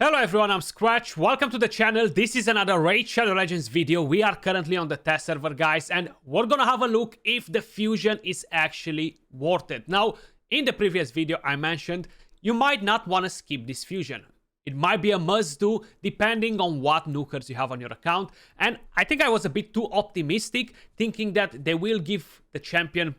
Hello everyone, I'm Skratch. Welcome to the channel. This is another Raid Shadow Legends video. We are currently on the test server, guys, and we're gonna have a look if the fusion is actually worth it. Now, in the previous video, I mentioned you might not want to skip this fusion. It might be a must-do depending on what nukers you have on your account, and I think I was a bit too optimistic, thinking that they will give the champion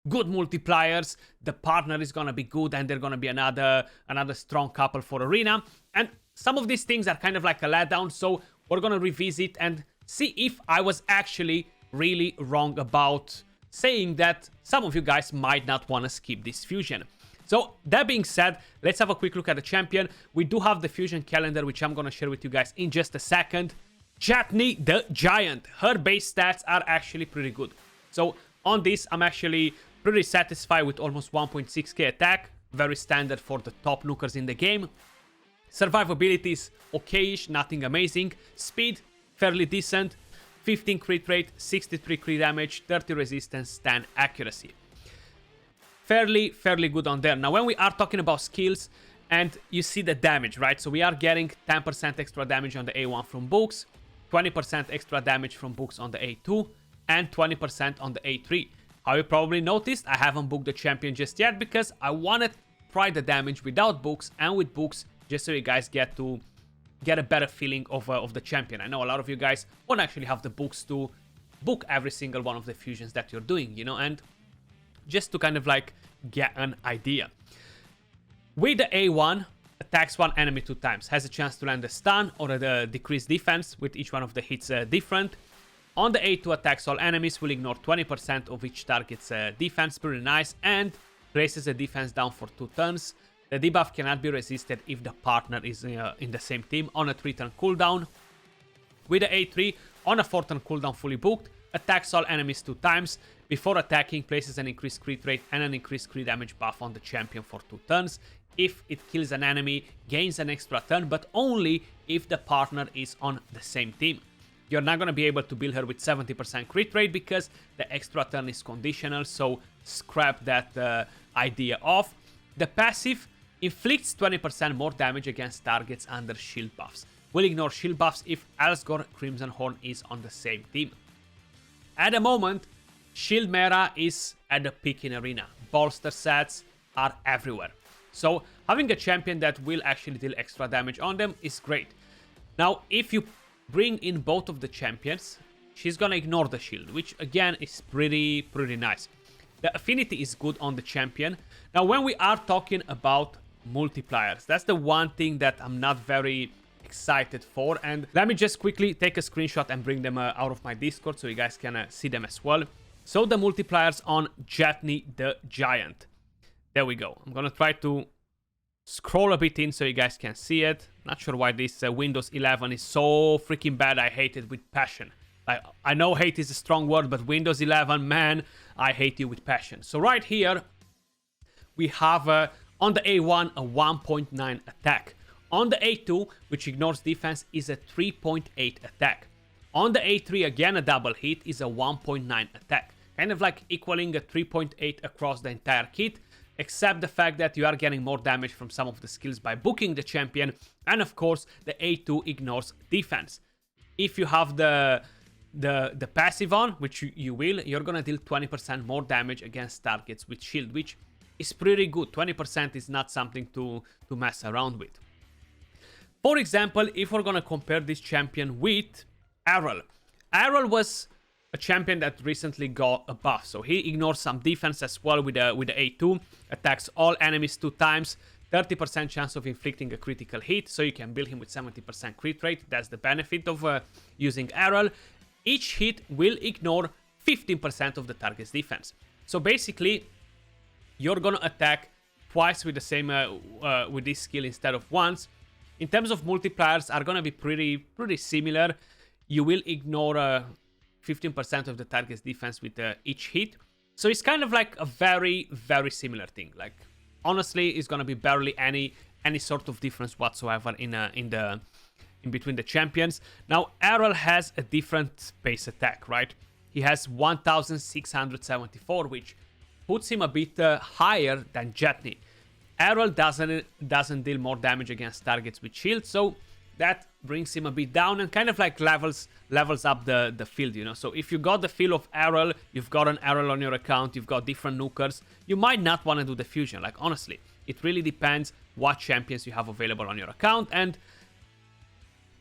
good multipliers, the partner is gonna be good, and they're gonna be another strong couple for arena. And some of these things are kind of like a letdown, so we're gonna revisit and see if I was actually really wrong about saying that some of you guys might not want to skip this fusion. So that being said, let's have a quick look at the champion. We do have the fusion calendar, which I'm gonna share with you guys in just a second. Jetni the Giant, her base stats are actually pretty good. So on this, I'm actually pretty satisfied with almost 1.6k attack, very standard for the top nukers in the game. Survivability is okayish, nothing amazing. Speed, fairly decent. 15 crit rate, 63 crit damage, 30 resistance, 10 accuracy. Fairly good on there. Now, when we are talking about skills, and you see the damage, right? So we are getting 10% extra damage on the A1 from books, 20% extra damage from books on the A2, and 20% on the A3. How you probably noticed, I haven't booked the champion just yet because I want to try the damage without books and with books, just so you guys get a better feeling of the champion. I know a lot of you guys won't actually have the books to book every single one of the fusions that you're doing, you know, and just to kind of like get an idea. With the A1, attacks one enemy 2 times, has a chance to land a stun or a decreased defense with each one of the hits different. On the A2, attacks all enemies, will ignore 20% of each target's defense, pretty nice, and places the defense down for 2 turns. The debuff cannot be resisted if the partner is in the same team on a 3-turn cooldown. With the A3, on a 4-turn cooldown fully booked, attacks all enemies 2 times. Before attacking, places an increased crit rate and an increased crit damage buff on the champion for 2 turns. If it kills an enemy, gains an extra turn, but only if the partner is on the same team. You're not going to be able to build her with 70% crit rate because the extra turn is conditional, so scrap that idea off. The passive inflicts 20% more damage against targets under shield buffs. Will ignore shield buffs if Elsgor Crimson Horn is on the same team. At the moment, shield meta is at the peak in arena. Bolster sets are everywhere. So having a champion that will actually deal extra damage on them is great. Now, if you bring in both of the champions, she's gonna ignore the shield, which again is pretty nice. The affinity is good on the champion. Now, when we are talking about multipliers, that's the one thing that I'm not very excited for, and let me just quickly take a screenshot and bring them out of my Discord so you guys can see them as well. So the multipliers on Jetni the Giant, there we go. I'm gonna try to scroll a bit in so you guys can see it. Not sure why this Windows 11 is so freaking bad. I hate it with passion. I know hate is a strong word, but Windows 11, man, I hate you with passion. So right here, we have on the A1 a 1.9 attack. On the A2, which ignores defense, is a 3.8 attack. On the A3, again a double hit, is a 1.9 attack. Kind of like equaling a 3.8 across the entire kit, except the fact that you are getting more damage from some of the skills by booking the champion, and of course the A2 ignores defense. If you have the passive on, which you will, you're gonna deal 20% more damage against targets with shield, which is pretty good. 20% is not something to mess around with. For example, if we're gonna compare this champion with Errol. Errol was a champion that recently got a buff, so he ignores some defense as well with the A2, attacks all enemies 2 times, 30% chance of inflicting a critical hit, so you can build him with 70% crit rate. That's the benefit of using Errol. Each hit will ignore 15% of the target's defense. So basically, you're gonna attack twice with the same with this skill instead of once. In terms of multipliers, are gonna be pretty similar. You will ignore 15% of the target's defense with each hit. So it's kind of like a very similar thing. Like, honestly, it's gonna be barely any sort of difference whatsoever in between the champions. Now, Errol has a different base attack, right? He has 1674, which puts him a bit higher than Jetni. Errol doesn't deal more damage against targets with shield, so that brings him a bit down and kind of like levels up the field, you know. So if you got the feel of Errol, you've got an Errol on your account, you've got different nukers, you might not want to do the fusion. Like, honestly, it really depends what champions you have available on your account and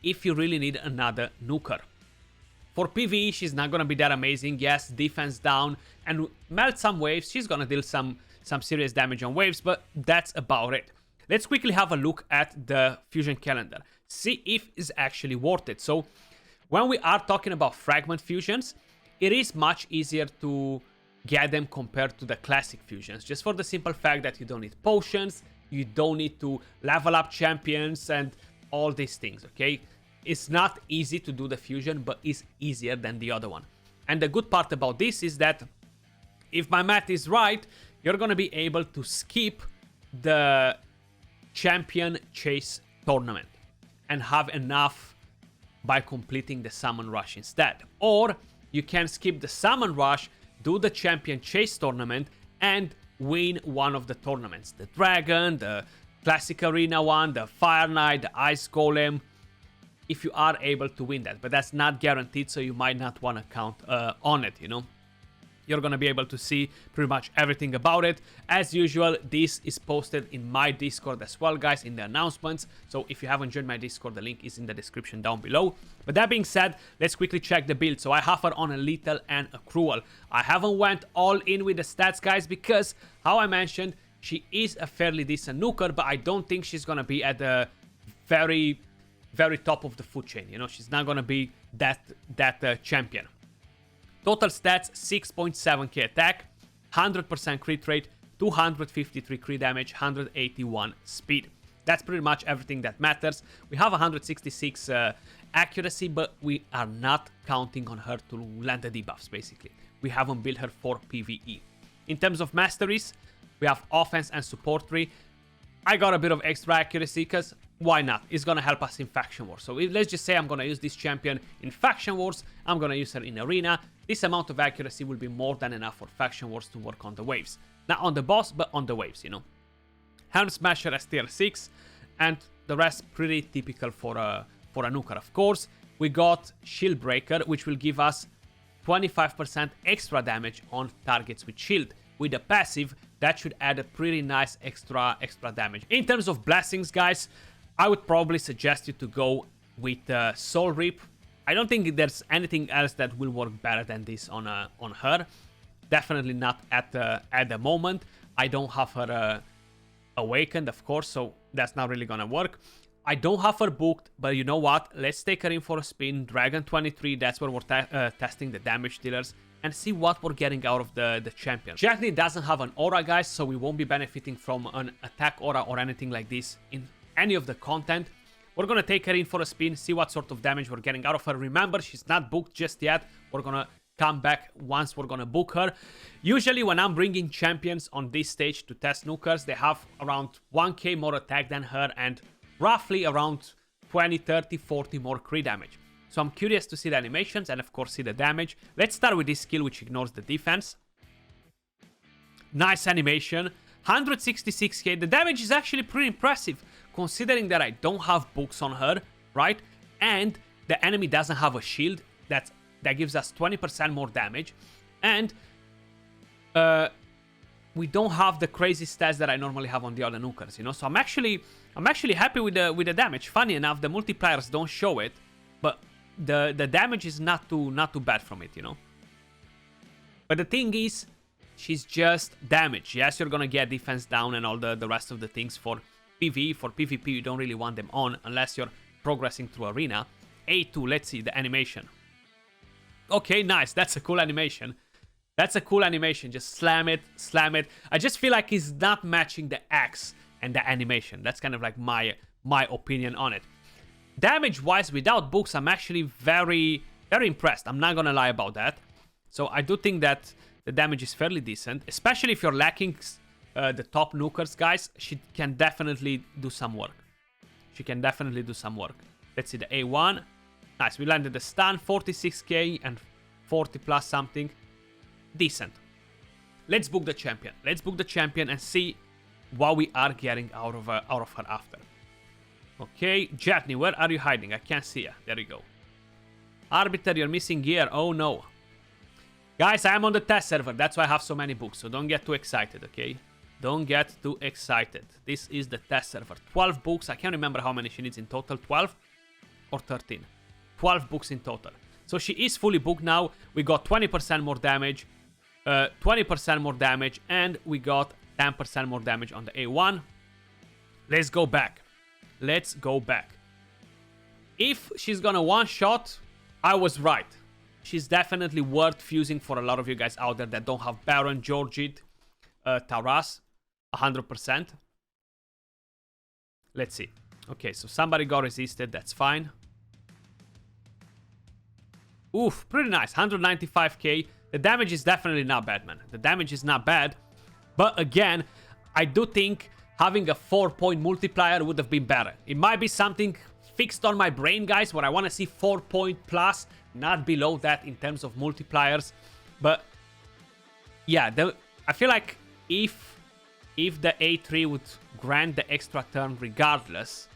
if you really need another nuker. For PvE, she's not gonna be that amazing. Yes, defense down and melt some waves. She's gonna deal some serious damage on waves, but that's about it. Let's quickly have a look at the fusion calendar. See if it's actually worth it. So when we are talking about fragment fusions, it is much easier to get them compared to the classic fusions, just for the simple fact that you don't need potions, you don't need to level up champions and all these things, okay? It's not easy to do the fusion, but it's easier than the other one. And the good part about this is that if my math is right, you're gonna be able to skip the champion chase tournament and have enough by completing the summon rush instead. Or you can skip the summon rush, do the champion chase tournament and win one of the tournaments. The dragon, the classic arena one, the fire knight, the ice golem, if you are able to win that. But that's not guaranteed, so you might not want to count on it, you know. You're going to be able to see pretty much everything about it. As usual, this is posted in my Discord as well, guys, in the announcements. So if you haven't joined my Discord, the link is in the description down below. But that being said, let's quickly check the build. So I have her on a lethal and a cruel. I haven't went all in with the stats, guys, because, how I mentioned, she is a fairly decent nuker, but I don't think she's going to be at the very top of the food chain. You know, she's not going to be that champion. Total stats, 6.7k attack, 100% crit rate, 253 crit damage, 181 speed. That's pretty much everything that matters. We have 166 accuracy, but we are not counting on her to land the debuffs, basically. We haven't built her for PvE. In terms of masteries, we have offense and support 3. I got a bit of extra accuracy because why not? It's gonna help us in Faction Wars. So let's just say I'm gonna use this champion in Faction Wars. I'm gonna use her in Arena. This amount of accuracy will be more than enough for Faction Wars to work on the waves. Not on the boss, but on the waves, you know. Helm Smasher as tier 6, and the rest pretty typical for a nuker, of course. We got Shield Breaker, which will give us 25% extra damage on targets with shield. With the passive, that should add a pretty nice extra damage. In terms of blessings, guys, I would probably suggest you to go with Soul Reap. I don't think there's anything else that will work better than this on her. Definitely not at the moment. I don't have her awakened, of course, so that's not really gonna work. I don't have her booked, but you know what? Let's take her in for a spin. Dragon 23, that's where we're testing the damage dealers and see what we're getting out of the champion. Jetni doesn't have an aura, guys, so we won't be benefiting from an attack aura or anything like this in any of the content. We're gonna take her in for a spin, see what sort of damage we're getting out of her. Remember, she's not booked just yet. We're gonna come back once we're gonna book her. Usually when I'm bringing champions on this stage to test nukers, they have around 1k more attack than her and roughly around 20, 30, 40 more crit damage. So I'm curious to see the animations and of course see the damage. Let's start with this skill which ignores the defense. Nice animation. 166k. The damage is actually pretty impressive considering that I don't have books on her, right? And the enemy doesn't have a shield. That gives us 20% more damage. And we don't have the crazy stats that I normally have on the other nukers, you know? So I'm actually happy with the damage. Funny enough, the multipliers don't show it, but the damage is not too bad from it, you know? But the thing is, she's just damage. Yes, you're gonna get defense down and all the rest of the things for PvE. For PvP, you don't really want them on unless you're progressing through Arena. A2, let's see the animation. Okay, nice. That's a cool animation. That's a cool animation. Just slam it, slam it. I just feel like he's not matching the axe and the animation. That's kind of like my opinion on it. Damage-wise, without books, I'm actually very, very impressed. I'm not gonna lie about that. So I do think that the damage is fairly decent, especially if you're lacking the top nukers, guys. She can definitely do some work. She can definitely do some work. Let's see the A1. Nice, we landed the stun, 46k and 40 plus something. Decent. Let's book the champion. Let's book the champion and see what we are getting out of her after. Okay, Jetni, where are you hiding? I can't see you. There you go. Arbiter, you're missing gear. Oh no. Guys, I'm on the test server. That's why I have so many books. So don't get too excited, okay? Don't get too excited. This is the test server. 12 books. I can't remember how many she needs in total. 12 or 13. 12 books in total. So she is fully booked now. We got 20% more damage. 20% more damage. And we got 10% more damage on the A1. Let's go back. Let's go back. If she's gonna one-shot, I was right. She's definitely worth fusing for a lot of you guys out there that don't have Baron, Georgit, Taras. 100%. Let's see. Okay, so somebody got resisted. That's fine. Oof, pretty nice. 195k. The damage is definitely not bad, man. The damage is not bad. But again, I do think having a 4-point multiplier would have been better. It might be something fixed on my brain, guys, where I want to see 4-point plus, not below that in terms of multipliers. But yeah, I feel like if the A3 would grant the extra turn regardless,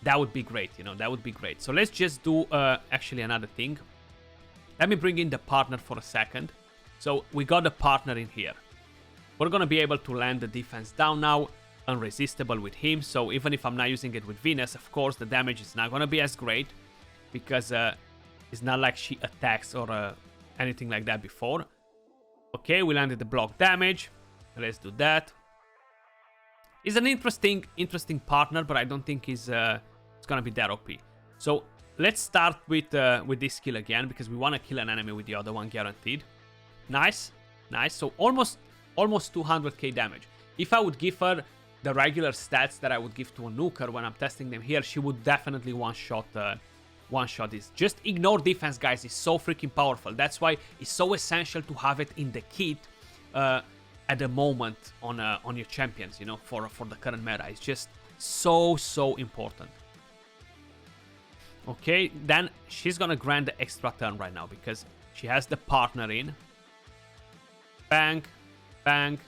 that would be great, you know, that would be great. So let's just do actually another thing. Let me bring in the partner for a second. So we got the partner in here. We're going to be able to land the defense down now, unresistible with him. So even if I'm not using it with Venus, of course, the damage is not going to be as great because it's not like she attacks or anything like that before. Okay, we landed the block damage. Let's do that. He's an interesting partner, but I don't think it's gonna be that OP. So let's start with this skill again because we want to kill an enemy with the other one guaranteed. Nice, nice. So almost 200k damage. If I would give her the regular stats that I would give to a nuker when I'm testing them here, she would definitely one-shot this. Just ignore defense, guys. It's so freaking powerful. That's why it's so essential to have it in the kit at the moment on your champions, you know, for the current meta. It's just so important. Okay, then she's gonna grant the extra turn right now because she has the partner in. Bang, bang,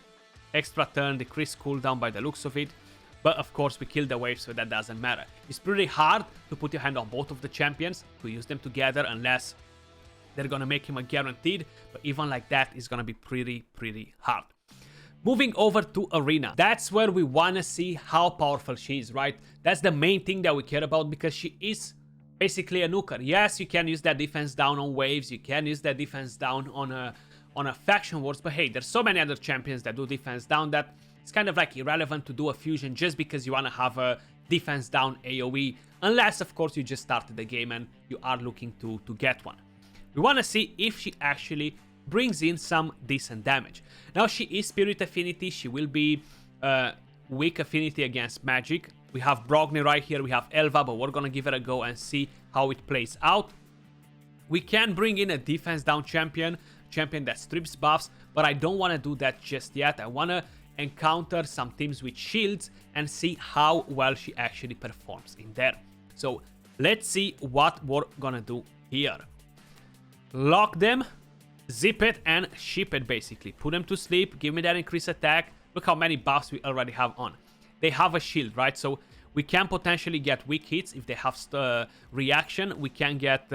extra turn, decrease cooldown by the looks of it. But of course we kill the wave, so that doesn't matter. It's pretty hard to put your hand on both of the champions, to use them together, unless they're gonna make him a guaranteed. But even like that, it's gonna be pretty hard. Moving over to Arena. That's where we wanna see how powerful she is, right? That's the main thing that we care about because she is basically a nuker. Yes, you can use that defense down on waves, you can use that defense down on a faction wars, but hey, there's so many other champions that do defense down that it's kind of like irrelevant to do a fusion just because you want to have a defense down AoE, unless of course you just started the game and you are looking to get one. We want to see if she actually brings in some decent damage. Now she is Spirit Affinity, she will be weak Affinity against Magic. We have Brogni right here, we have Elva, but we're gonna give it a go and see how it plays out. We can bring in a defense down champion that strips buffs, but I don't want to do that just yet. I want to encounter some teams with shields and see how well she actually performs in there. So let's see what we're gonna do here. Lock them, zip it, and ship it basically. Put them to sleep, give me that increased attack. Look how many buffs we already have on. They have a shield, right? So we can potentially get weak hits if they have reaction. We can get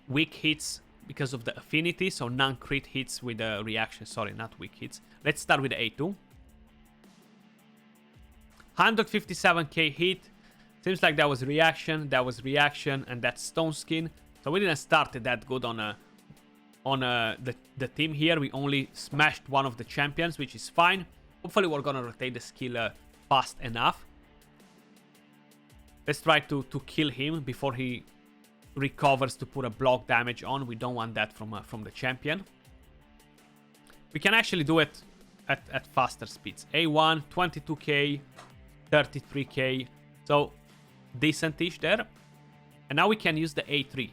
weak hits because of the affinity, so non-crit hits with the reaction. Sorry, not weak hits. Let's start with the A2. 157k hit. Seems like that was reaction, and that's Stone Skin. So we didn't start it that good on the team here. We only smashed one of the champions, which is fine. Hopefully we're gonna rotate the skill fast enough. Let's try to kill him before he recovers to put a block damage on. We don't want that from the champion. We can actually do it at faster speeds. A1, 22k, 33k, so decentish there. And now we can use the A3.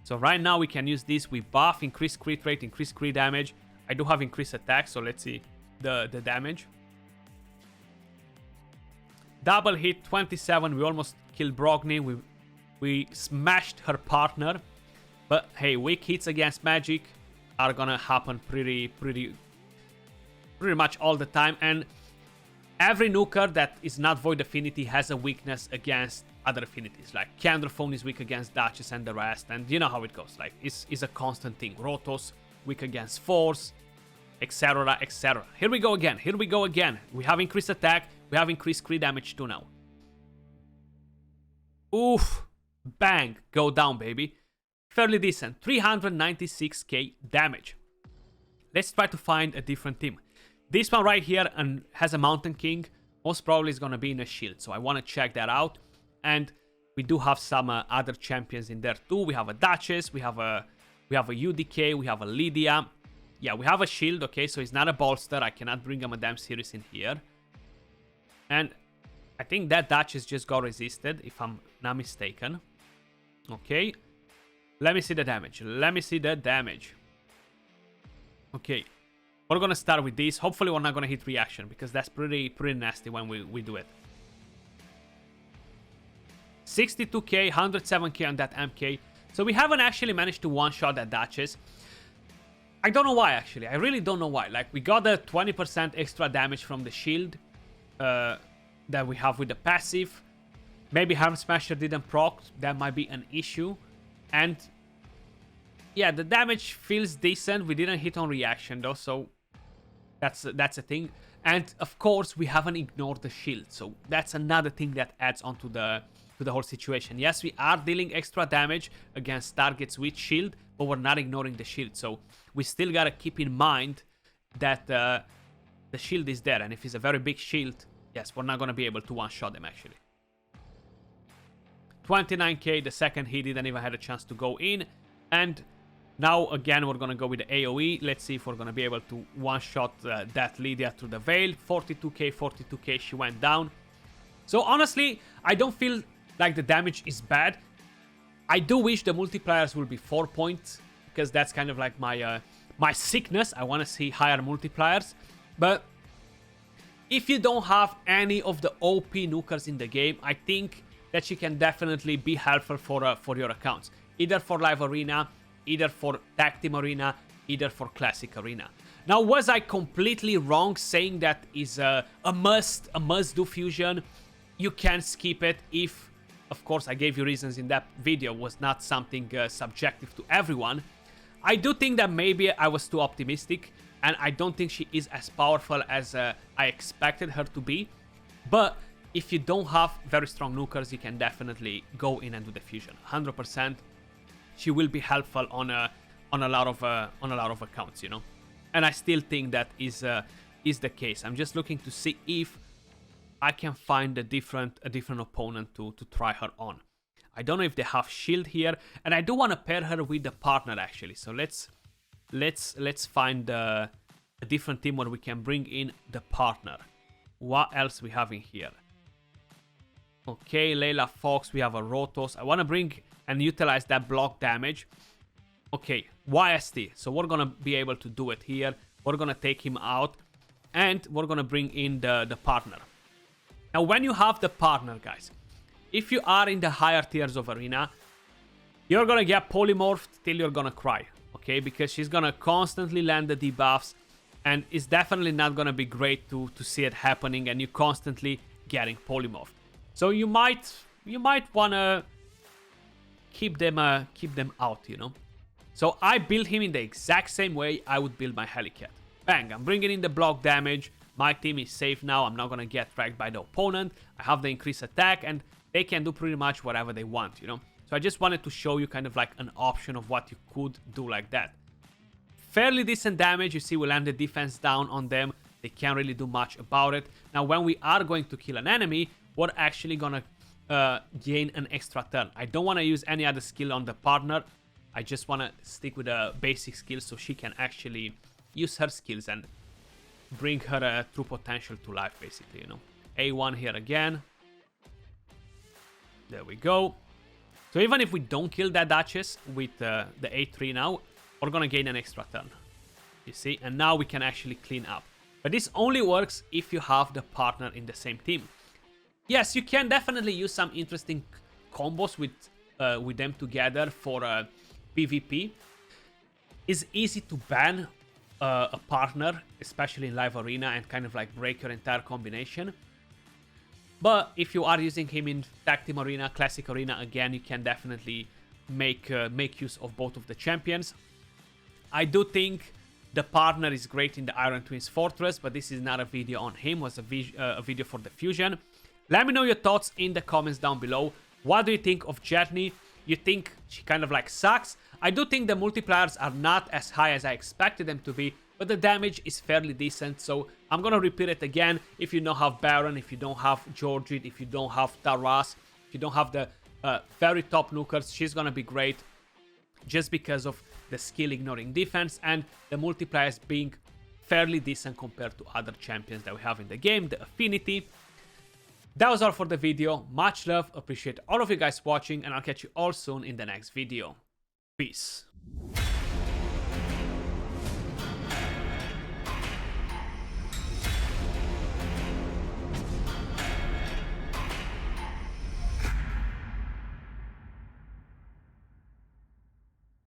So right now we can use this. We buff, increase crit rate, increase crit damage. I do have increased attack, so let's see the damage. Double hit, 27. We almost killed Brogni. We smashed her partner. But hey, weak hits against Magic are gonna happen pretty much all the time. And Every nuker that is not Void Affinity has a weakness against other affinities. Like Candlephone is weak against Duchess and the rest. And you know how it goes. Like, it's a constant thing. Rotos, weak against Force, etc, etc. Here we go again. Here we go again. We have increased attack. We have increased crit damage too now. Oof. Bang. Go down, baby. Fairly decent. 396k damage. Let's try to find a different team. This one right here has a Mountain King. Most probably is going to be in a shield. So I want to check that out. And we do have some other champions in there too. We have a Duchess. We have a UDK. We have a Lydia. Yeah, we have a shield. Okay, so it's not a bolster. I cannot bring a Madame Series in here. And I think that Duchess just got resisted, if I'm not mistaken. Okay. Let me see the damage. Let me see the damage. Okay. We're gonna start with this. Hopefully we're not gonna hit reaction, because that's pretty nasty when we do it. 62k, 107k on that MK. So we haven't actually managed to one-shot that Duchess. I don't know why, actually. I really don't know why. Like, we got the 20% extra damage from the shield that we have with the passive. Maybe Harm Smasher didn't proc. That might be an issue. And yeah, the damage feels decent. We didn't hit on reaction though, so that's a thing. And of course, we haven't ignored the shield, so that's another thing that adds on to the whole situation. Yes, we are dealing extra damage against targets with shield, but we're not ignoring the shield. So we still gotta keep in mind that the shield is there, and if it's a very big shield, yes, we're not gonna be able to one-shot them actually. 29k, the second he didn't even have a chance to go in. And now again we're gonna go with the AoE. Let's see if we're gonna be able to one-shot that Lydia through the veil. 42k, she went down. So honestly, I don't feel like the damage is bad. I do wish the multipliers will be 4 points, because that's kind of like my my sickness. I want to see higher multipliers. But if you don't have any of the OP nukers in the game, I think that she can definitely be helpful for your accounts. Either for Live Arena, either for Tag Team Arena, either for Classic Arena. Now, was I completely wrong saying that is a must-do fusion? You can skip it if, of course, I gave you reasons in that video, was not something subjective to everyone. I do think that maybe I was too optimistic, and I don't think she is as powerful as I expected her to be. But if you don't have very strong nukers, you can definitely go in and do the fusion. 100%. She will be helpful on a lot of accounts, you know. And I still think that is the case. I'm just looking to see if I can find a different opponent to try her on. I don't know if they have shield here, and I do want to pair her with the partner actually. So let's find a different team where we can bring in the partner. What else we have in here? Okay, Layla Fox, we have a Rotos. I want to bring and utilize that block damage. Okay, YST. So we're going to be able to do it here. We're going to take him out, and we're going to bring in the partner. Now, when you have the partner, guys, if you are in the higher tiers of Arena, you're going to get polymorphed till you're going to cry, okay? Because she's going to constantly land the debuffs, and it's definitely not going to be great to see it happening, and you constantly getting polymorphed. So you might want to keep them out, you know? So I build him in the exact same way I would build my Helicat. Bang, I'm bringing in the block damage. My team is safe now. I'm not going to get wrecked by the opponent. I have the increased attack, and they can do pretty much whatever they want, you know? So I just wanted to show you kind of like an option of what you could do like that. Fairly decent damage. You see, we land the defense down on them. They can't really do much about it. Now, when we are going to kill an enemy, we're actually going to gain an extra turn. I don't want to use any other skill on the partner. I just want to stick with a basic skill so she can actually use her skills and bring her true potential to life, basically, you know. A1 here again. There we go. So even if we don't kill that Duchess with the A3 now, we're going to gain an extra turn. You see? And now we can actually clean up. But this only works if you have the partner in the same team. Yes, you can definitely use some interesting combos with them together for PvP. It's easy to ban a partner, especially in live arena, and kind of like break your entire combination. But if you are using him in tag team arena, classic arena, again, you can definitely make use of both of the champions. I do think the partner is great in the Iron Twins Fortress, but this is not a video on him. It was a video for the Fusion. Let me know your thoughts in the comments down below. What do you think of Jetni? You think she kind of like sucks? I do think the multipliers are not as high as I expected them to be, but the damage is fairly decent, so I'm gonna repeat it again. If you don't have Baron, if you don't have Georgid, if you don't have Taras, if you don't have the very top nukers, she's gonna be great just because of the skill ignoring defense and the multipliers being fairly decent compared to other champions that we have in the game, the affinity. That was all for the video. Much love, appreciate all of you guys watching, and I'll catch you all soon in the next video. Peace.